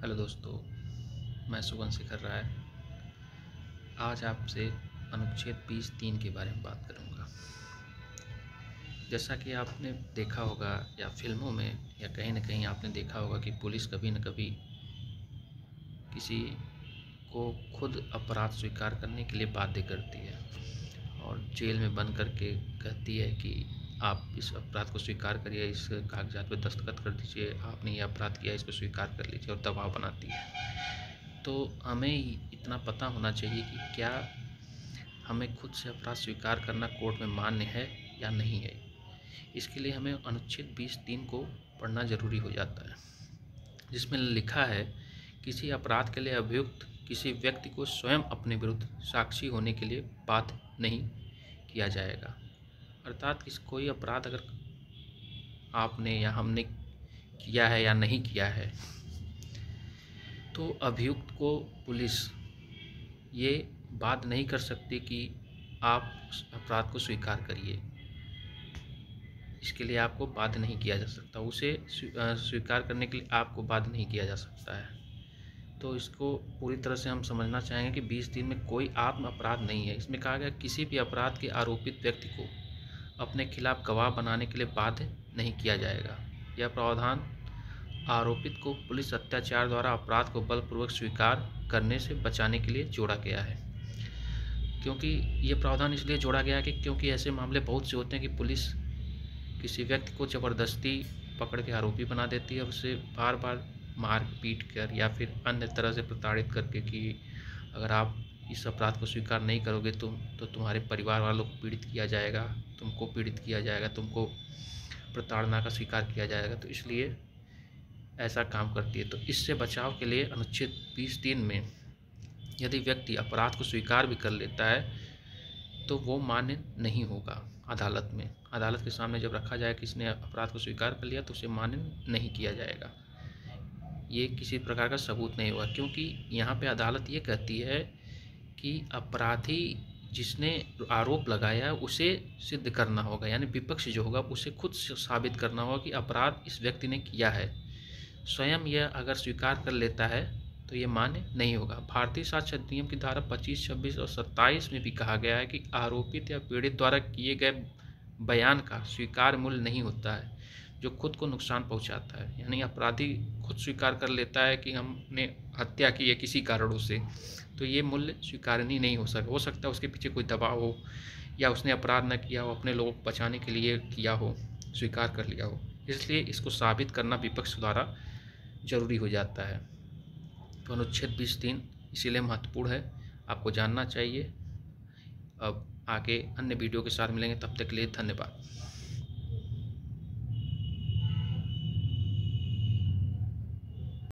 Hello दोस्तों, मैं सुगन शेखर राय आज आपसे अनुच्छेद 20(3) के बारे में बात करूंगा। जैसा कि आपने देखा होगा या फिल्मों में या कहीं न कहीं आपने देखा होगा कि पुलिस कभी न कभी किसी को खुद अपराध स्वीकार करने के लिए बाध्य करती है और जेल में बंद करके कहती है कि आप इस अपराध को स्वीकार करिए, इस कागजात पे दस्तखत कर दीजिए, आपने ये अपराध किया, इसको स्वीकार कर लीजिए, और दबाव बनाती है। तो हमें इतना पता होना चाहिए कि क्या हमें खुद से अपराध स्वीकार करना कोर्ट में मान्य है या नहीं है। इसके लिए हमें अनुच्छेद 20(3) को पढ़ना ज़रूरी हो जाता है, जिसमें लिखा है किसी अपराध के लिए अभियुक्त किसी व्यक्ति को स्वयं अपने विरुद्ध साक्षी होने के लिए बाध्य नहीं किया जाएगा। अर्थात कोई अपराध अगर आपने या हमने किया है या नहीं किया है तो अभियुक्त को पुलिस ये बात नहीं कर सकती कि आप उस अपराध को स्वीकार करिए। इसके लिए आपको बाध्य नहीं किया जा सकता, उसे स्वीकार करने के लिए आपको बाध्य नहीं किया जा सकता है। तो इसको पूरी तरह से हम समझना चाहेंगे कि 20(3) में कोई आत्म अपराध नहीं है। इसमें कहा गया किसी भी अपराध के आरोपित व्यक्ति को अपने खिलाफ गवाह बनाने के लिए बाध्य नहीं किया जाएगा। यह प्रावधान आरोपित को पुलिस अत्याचार द्वारा अपराध को बलपूर्वक स्वीकार करने से बचाने के लिए जोड़ा गया है। क्योंकि ये प्रावधान इसलिए जोड़ा गया है कि क्योंकि ऐसे मामले बहुत से होते हैं कि पुलिस किसी व्यक्ति को ज़बरदस्ती पकड़ के आरोपी बना देती है और उसे बार बार मार पीट कर या फिर अन्य तरह से प्रताड़ित करके कि अगर आप इस अपराध को स्वीकार नहीं करोगे तो तुम्हारे परिवार वालों को पीड़ित किया जाएगा, तुमको पीड़ित किया जाएगा, तुमको प्रताड़ना का शिकार किया जाएगा। तो इसलिए ऐसा काम करती है। तो इससे बचाव के लिए अनुच्छेद 20(3) में यदि व्यक्ति अपराध को स्वीकार भी कर लेता है तो वो मान्य नहीं होगा अदालत में। अदालत के सामने जब रखा जाए कि इसने अपराध को स्वीकार कर लिया तो उसे मान्य नहीं किया जाएगा। ये किसी प्रकार का सबूत नहीं होगा, क्योंकि यहाँ पे अदालत ये कहती है कि अपराधी जिसने आरोप लगाया है उसे सिद्ध करना होगा, यानी विपक्ष जो होगा उसे खुद साबित करना होगा कि अपराध इस व्यक्ति ने किया है। स्वयं यह अगर स्वीकार कर लेता है तो ये मान्य नहीं होगा। भारतीय साक्ष्य अधिनियम की धारा 25, 26 और 27 में भी कहा गया है कि आरोपित या पीड़ित द्वारा किए गए बयान का स्वीकार मूल्य नहीं होता है जो खुद को नुकसान पहुंचाता है। यानी अपराधी खुद स्वीकार कर लेता है कि हमने हत्या की है किसी कारणों से, तो ये मूल्य स्वीकारनीय नहीं हो सकता उसके पीछे कोई दबाव हो या उसने अपराध न किया हो, अपने लोगों को बचाने के लिए किया हो, स्वीकार कर लिया हो। इसलिए इसको साबित करना विपक्ष द्वारा जरूरी हो जाता है। तो अनुच्छेद 20(3) इसीलिए महत्वपूर्ण है, आपको जानना चाहिए। अब आगे अन्य वीडियो के साथ मिलेंगे, तब तक के लिए धन्यवाद।